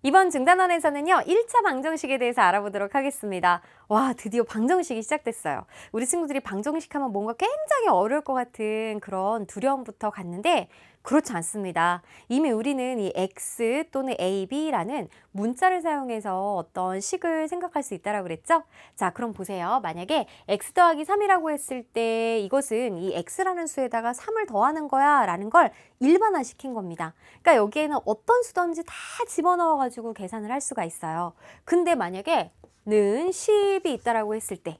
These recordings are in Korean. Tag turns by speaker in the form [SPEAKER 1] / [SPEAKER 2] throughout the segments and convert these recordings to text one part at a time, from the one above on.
[SPEAKER 1] 이번 중단원에서는요, 1차 방정식에 대해서 알아보도록 하겠습니다. 와, 드디어 방정식이 시작됐어요. 우리 친구들이 방정식 하면 뭔가 굉장히 어려울 것 같은 그런 두려움부터 갔는데, 그렇지 않습니다. 이미 우리는 이 x 또는 a, b라는 문자를 사용해서 어떤 식을 생각할 수 있다고 그랬죠? 자, 그럼 보세요. 만약에 x 더하기 3이라고 했을 때 이것은 이 x라는 수에다가 3을 더하는 거야 라는 걸 일반화시킨 겁니다. 그러니까 여기에는 어떤 수든지 다 집어넣어가지고 계산을 할 수가 있어요. 근데 만약에 는 10이 있다라고 했을 때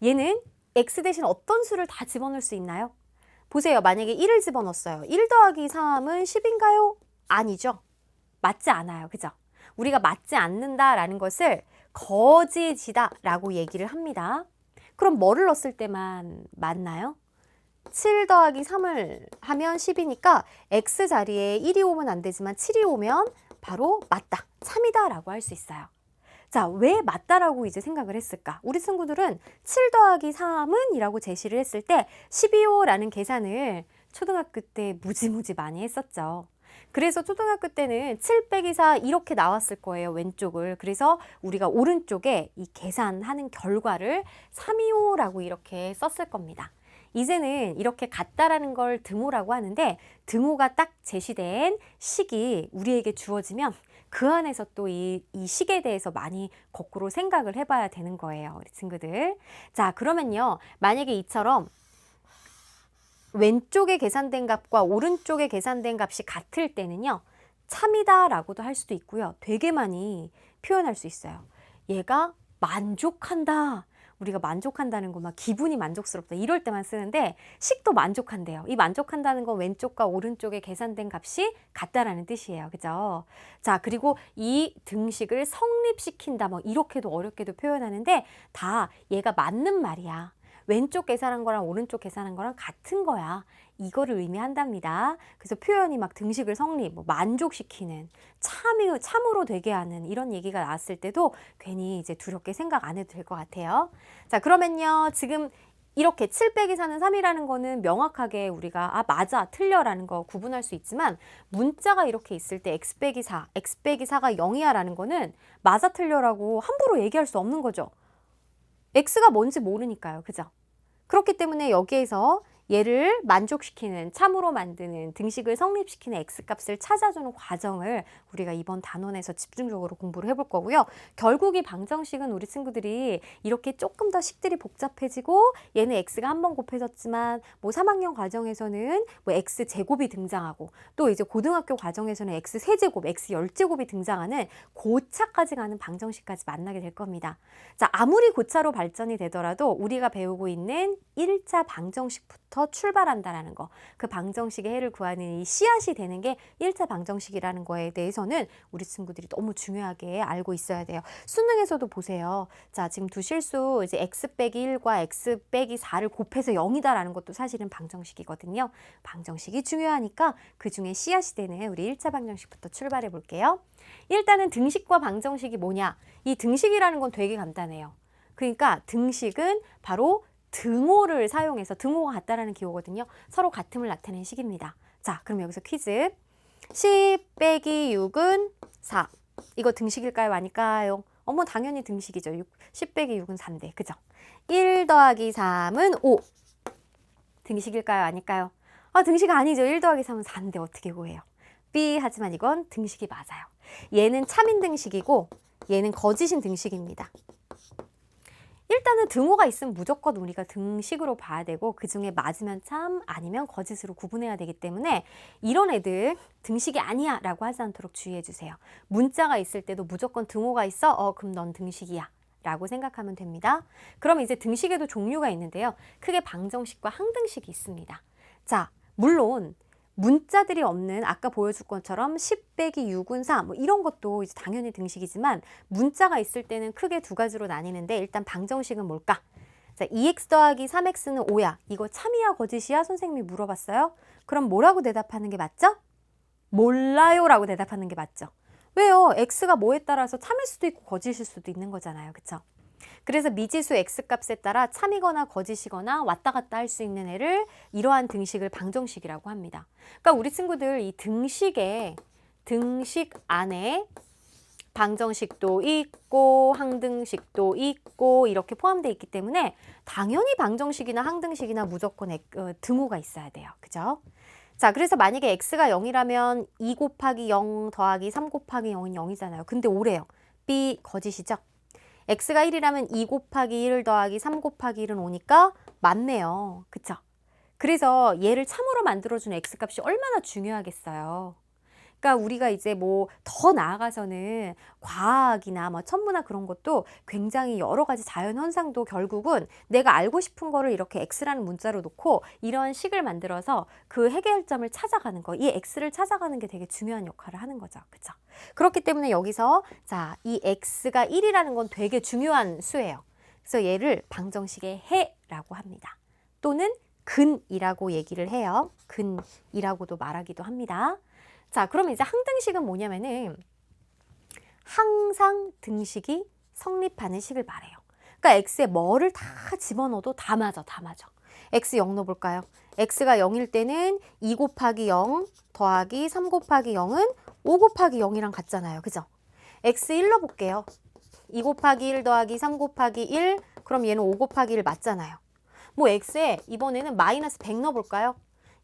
[SPEAKER 1] 얘는 x 대신 어떤 수를 다 집어넣을 수 있나요? 보세요. 만약에 1을 집어넣었어요. 1 더하기 3은 10인가요? 아니죠. 맞지 않아요. 그죠? 우리가 맞지 않는다라는 것을 거짓이다 라고 얘기를 합니다. 그럼 뭐를 넣었을 때만 맞나요? 7 더하기 3을 하면 10이니까 x 자리에 1이 오면 안 되지만 7이 오면 바로 맞다, 참이다 라고 할 수 있어요. 자, 왜 맞다라고 이제 생각을 했을까? 우리 친구들은 7 더하기 3은 이라고 제시를 했을 때 12호 라는 계산을 초등학교 때 무지무지 많이 했었죠. 그래서 초등학교 때는 7 빼기 4 이렇게 나왔을 거예요, 왼쪽을. 그래서 우리가 오른쪽에 이 계산하는 결과를 325라고 이렇게 썼을 겁니다. 이제는 이렇게 같다라는 걸 등호라고 하는데, 등호가 딱 제시된 식이 우리에게 주어지면 그 안에서 또 이 식에 대해서 많이 거꾸로 생각을 해봐야 되는 거예요, 우리 친구들. 자, 그러면요, 만약에 이처럼 왼쪽에 계산된 값과 오른쪽에 계산된 값이 같을 때는요, 참이다 라고도 할 수도 있고요, 되게 많이 표현할 수 있어요. 얘가 만족한다. 우리가 만족한다는 거 막 기분이 만족스럽다 이럴 때만 쓰는데, 식도 만족한대요. 이 만족한다는 건 왼쪽과 오른쪽에 계산된 값이 같다라는 뜻이에요. 그죠? 자, 그리고 이 등식을 성립시킨다 뭐 이렇게도 어렵게도 표현하는데, 다 얘가 맞는 말이야. 왼쪽 계산한 거랑 오른쪽 계산한 거랑 같은 거야. 이거를 의미한답니다. 그래서 표현이 막 등식을 성립, 뭐 만족시키는, 참으로 되게 하는 이런 얘기가 나왔을 때도 괜히 이제 두렵게 생각 안 해도 될 것 같아요. 자, 그러면요. 지금 이렇게 7 빼기 4는 3이라는 거는 명확하게 우리가 맞아, 틀려라는 거 구분할 수 있지만, 문자가 이렇게 있을 때 x 빼기 4, x 빼기 4가 0이야 라는 거는 맞아, 틀려라고 함부로 얘기할 수 없는 거죠. x가 뭔지 모르니까요. 그죠? 그렇기 때문에 여기에서 얘를 만족시키는, 참으로 만드는, 등식을 성립시키는 x값을 찾아주는 과정을 우리가 이번 단원에서 집중적으로 공부를 해볼 거고요. 결국 이 방정식은 우리 친구들이 이렇게 조금 더 식들이 복잡해지고, 얘는 x가 한 번 곱해졌지만 뭐 3학년 과정에서는 뭐 x제곱이 등장하고, 또 이제 고등학교 과정에서는 x세제곱, x열제곱이 등장하는 고차까지 가는 방정식까지 만나게 될 겁니다. 자, 아무리 고차로 발전이 되더라도 우리가 배우고 있는 1차 방정식부터 출발한다라는 거, 그 방정식의 해를 구하는 이 씨앗이 되는 게 1차 방정식이라는 거에 대해서는 우리 친구들이 너무 중요하게 알고 있어야 돼요. 수능에서도 보세요. 자, 지금 두 실수 이제 x 빼기 1과 x 빼기 4를 곱해서 0이다라는 것도 사실은 방정식이거든요. 방정식이 중요하니까 그 중에 씨앗이 되는 우리 1차 방정식부터 출발해 볼게요. 일단은 등식과 방정식이 뭐냐? 이 등식이라는 건 되게 간단해요. 그러니까 등식은 바로 등호를 사용해서, 등호가 같다라는 기호거든요. 서로 같음을 나타내는 식입니다. 자, 그럼 여기서 퀴즈. 10 빼기 6은 4. 이거 등식일까요? 아닐까요? 어머, 당연히 등식이죠. 10 빼기 6은 4인데. 그죠? 1 더하기 3은 5. 등식일까요? 아닐까요? 등식 아니죠. 1 더하기 3은 4인데 어떻게 구해요? B. 하지만 이건 등식이 맞아요. 얘는 참인 등식이고 얘는 거짓인 등식입니다. 일단은 등호가 있으면 무조건 우리가 등식으로 봐야 되고, 그 중에 맞으면 참, 아니면 거짓으로 구분해야 되기 때문에 이런 애들 등식이 아니야 라고 하지 않도록 주의해 주세요. 문자가 있을 때도 무조건 등호가 있어? 그럼 넌 등식이야 라고 생각하면 됩니다. 그럼 이제 등식에도 종류가 있는데요. 크게 방정식과 항등식이 있습니다. 자, 물론 문자들이 없는 아까 보여줄 것처럼 10 빼기 6은 4 뭐 이런 것도 이제 당연히 등식이지만, 문자가 있을 때는 크게 두 가지로 나뉘는데, 일단 방정식은 뭘까? 자, 2x 더하기 3x는 5야. 이거 참이야 거짓이야? 선생님이 물어봤어요. 그럼 뭐라고 대답하는 게 맞죠? 몰라요 라고 대답하는 게 맞죠. 왜요? x가 뭐에 따라서 참일 수도 있고 거짓일 수도 있는 거잖아요. 그쵸? 그래서 미지수 x값에 따라 참이거나 거짓이거나 왔다 갔다 할 수 있는 애를 이러한 등식을 방정식이라고 합니다. 그러니까 우리 친구들 이 등식 안에 방정식도 있고 항등식도 있고 이렇게 포함되어 있기 때문에 당연히 방정식이나 항등식이나 무조건 등호가 있어야 돼요. 그죠? 자, 그래서 만약에 x가 0이라면 2 곱하기 0 더하기 3 곱하기 0은 0이잖아요. 근데 오래요. B 거짓이죠? x가 1이라면 2 곱하기 1 더하기 3 곱하기 1은 5니까 맞네요. 그쵸? 그래서 얘를 참으로 만들어주는 x값이 얼마나 중요하겠어요. 그러니까 우리가 이제 뭐 더 나아가서는 과학이나 뭐 천문학 그런 것도 굉장히 여러 가지 자연 현상도 결국은 내가 알고 싶은 거를 이렇게 x라는 문자로 놓고 이런 식을 만들어서 그 해결점을 찾아가는 거, 이 x를 찾아가는 게 되게 중요한 역할을 하는 거죠. 그렇죠? 그렇기 때문에 여기서 자, 이 x가 1이라는 건 되게 중요한 수예요. 그래서 얘를 방정식의 해라고 합니다. 또는 근이라고 얘기를 해요. 근이라고도 말하기도 합니다. 자, 그럼 이제 항등식은 뭐냐면은 항상 등식이 성립하는 식을 말해요. 그러니까 x에 뭐를 다 집어넣어도 다 맞아, 다 맞아. x 0 넣어볼까요? x가 0일 때는 2 곱하기 0 더하기 3 곱하기 0은 5 곱하기 0이랑 같잖아요. 그죠? x 1 넣어볼게요. 2 곱하기 1 더하기 3 곱하기 1, 그럼 얘는 5 곱하기 1 맞잖아요. 뭐 x에 이번에는 마이너스 100 넣어볼까요?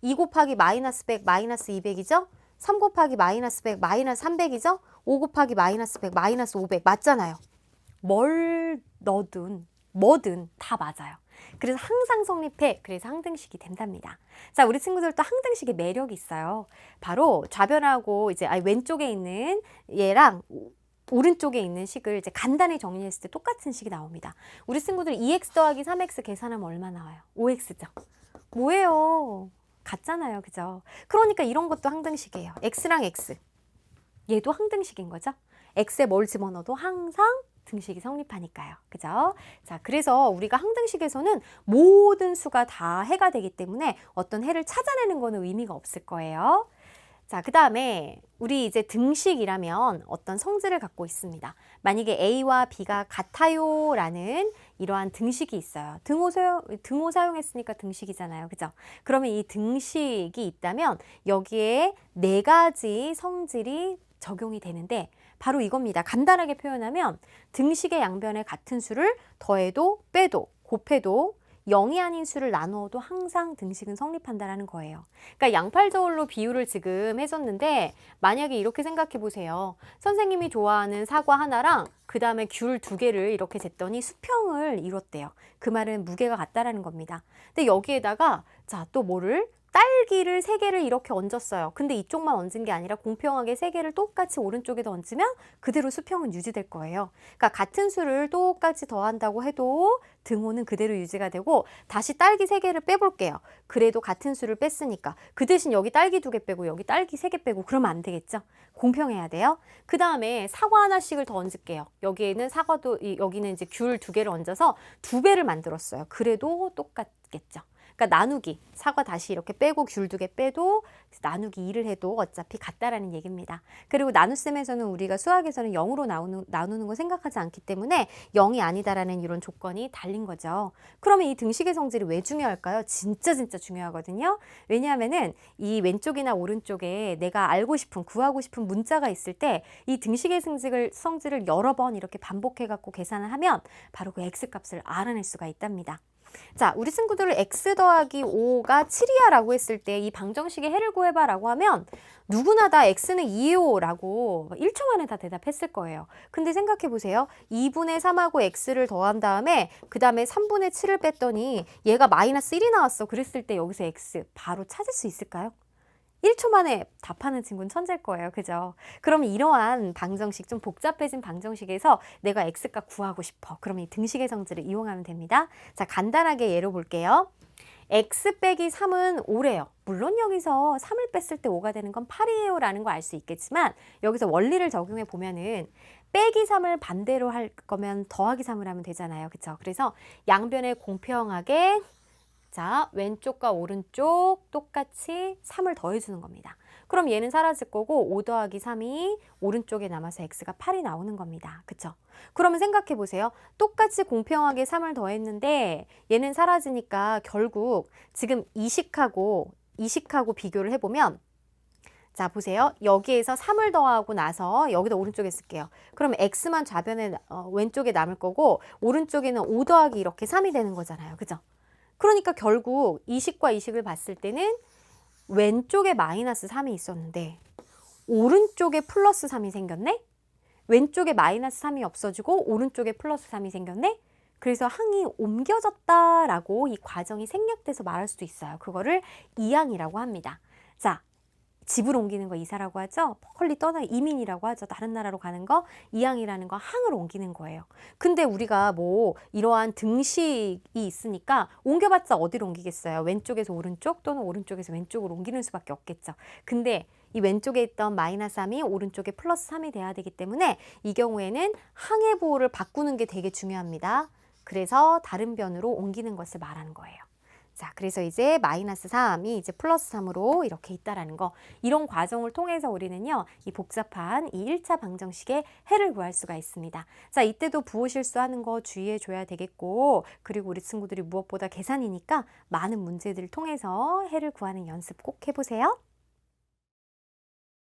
[SPEAKER 1] 2 곱하기 마이너스 100 마이너스 200이죠? 3 곱하기 마이너스 100 마이너스 300이죠? 5 곱하기 마이너스 100 마이너스 500 맞잖아요. 뭘 넣든 뭐든 다 맞아요. 그래서 항상 성립해. 그래서 항등식이 된답니다. 자, 우리 친구들도 항등식의 매력이 있어요. 바로 좌변하고 이제 왼쪽에 있는 얘랑 오른쪽에 있는 식을 이제 간단히 정리했을 때 똑같은 식이 나옵니다. 우리 친구들 2x 더하기 3x 계산하면 얼마 나와요? 5x죠. 뭐예요? 같잖아요. 그죠? 그러니까 이런 것도 항등식이에요. x랑 x. 얘도 항등식인 거죠. x에 뭘 집어넣어도 항상 등식이 성립하니까요. 그죠? 자, 그래서 우리가 항등식에서는 모든 수가 다 해가 되기 때문에 어떤 해를 찾아내는 거는 의미가 없을 거예요. 자, 그 다음에 우리 이제 등식이라면 어떤 성질을 갖고 있습니다. 만약에 A와 B가 같아요 라는 이러한 등식이 있어요. 등호 사용했으니까 등식이잖아요. 그죠? 그러면 이 등식이 있다면 여기에 4가지 성질이 적용이 되는데 바로 이겁니다. 간단하게 표현하면 등식의 양변에 같은 수를 더해도 빼도 곱해도 0이 아닌 수를 나누어도 항상 등식은 성립한다라는 거예요. 그러니까 양팔저울로 비유를 지금 해줬는데 만약에 이렇게 생각해 보세요. 선생님이 좋아하는 사과 하나랑 그 다음에 귤 2개를 이렇게 쟀더니 수평을 이뤘대요. 그 말은 무게가 같다라는 겁니다. 근데 여기에다가 자, 또 뭐를? 딸기를 3개를 이렇게 얹었어요. 근데 이쪽만 얹은 게 아니라 공평하게 3개를 똑같이 오른쪽에다 얹으면 그대로 수평은 유지될 거예요. 그러니까 같은 수를 똑같이 더한다고 해도 등호는 그대로 유지가 되고 다시 딸기 3개를 빼볼게요. 그래도 같은 수를 뺐으니까 그 대신 여기 딸기 2개 빼고 여기 딸기 3개 빼고 그러면 안 되겠죠? 공평해야 돼요. 그 다음에 사과 하나씩을 더 얹을게요. 여기에는 사과도 여기는 이제 귤 2개를 얹어서 2배를 만들었어요. 그래도 똑같겠죠. 그러니까 나누기, 사과 다시 이렇게 빼고 귤 2개 빼도 나누기 2를 해도 어차피 같다라는 얘기입니다. 그리고 나눗셈에서는 우리가 수학에서는 0으로 나누는 거 생각하지 않기 때문에 0이 아니다라는 이런 조건이 달린 거죠. 그러면 이 등식의 성질이 왜 중요할까요? 진짜 중요하거든요. 왜냐하면은 이 왼쪽이나 오른쪽에 내가 알고 싶은, 구하고 싶은 문자가 있을 때 이 등식의 성질을 여러 번 이렇게 반복해 갖고 계산을 하면 바로 그 x값을 알아낼 수가 있답니다. 자, 우리 친구들을 x 더하기 5가 7이야 라고 했을 때 이 방정식의 해를 구해봐 라고 하면 누구나 다 x는 2예요 라고 1초 만에 다 대답했을 거예요. 근데 생각해 보세요. 2분의 3하고 x를 더한 다음에 그 다음에 3분의 7을 뺐더니 얘가 마이너스 1이 나왔어. 그랬을 때 여기서 x 바로 찾을 수 있을까요? 1초 만에 답하는 친구는 천재일 거예요. 그죠? 그럼 이러한 방정식, 좀 복잡해진 방정식에서 내가 x값 구하고 싶어. 그러면 이 등식의 성질을 이용하면 됩니다. 자, 간단하게 예로 볼게요. x 빼기 3은 5래요. 물론 여기서 3을 뺐을 때 5가 되는 건 8이에요 라는 거 알 수 있겠지만 여기서 원리를 적용해 보면은 빼기 3을 반대로 할 거면 더하기 3을 하면 되잖아요. 그쵸? 그래서 양변에 공평하게 자, 왼쪽과 오른쪽 똑같이 3을 더해주는 겁니다. 그럼 얘는 사라질 거고 5 더하기 3이 오른쪽에 남아서 x가 8이 나오는 겁니다. 그쵸? 그러면 생각해 보세요. 똑같이 공평하게 3을 더했는데 얘는 사라지니까 결국 지금 이식하고 비교를 해보면 자, 보세요. 여기에서 3을 더하고 나서 여기다 오른쪽에 쓸게요. 그럼 x만 좌변에 왼쪽에 남을 거고 오른쪽에는 5 더하기 이렇게 3이 되는 거잖아요. 그죠? 그러니까 결국 이식과 이식을 봤을 때는 왼쪽에 마이너스 3이 있었는데 오른쪽에 플러스 3이 생겼네? 왼쪽에 마이너스 3이 없어지고 오른쪽에 플러스 3이 생겼네? 그래서 항이 옮겨졌다라고 이 과정이 생략돼서 말할 수도 있어요. 그거를 이항이라고 합니다. 자, 집을 옮기는 거 이사라고 하죠. 펄리 떠나 이민이라고 하죠. 다른 나라로 가는 거 이항이라는 거 항을 옮기는 거예요. 근데 우리가 뭐 이러한 등식이 있으니까 옮겨봤자 어디로 옮기겠어요? 왼쪽에서 오른쪽 또는 오른쪽에서 왼쪽으로 옮기는 수밖에 없겠죠. 근데 이 왼쪽에 있던 마이너스 3이 오른쪽에 플러스 3이 돼야 되기 때문에 이 경우에는 항의 보호를 바꾸는 게 되게 중요합니다. 그래서 다른 변으로 옮기는 것을 말하는 거예요. 자, 그래서 이제 마이너스 3이 이제 플러스 3으로 이렇게 있다라는 거. 이런 과정을 통해서 우리는요, 이 복잡한 이 1차 방정식의 해를 구할 수가 있습니다. 자, 이때도 부호 실수하는 거 주의해 줘야 되겠고, 그리고 우리 친구들이 무엇보다 계산이니까 많은 문제들을 통해서 해를 구하는 연습 꼭 해보세요.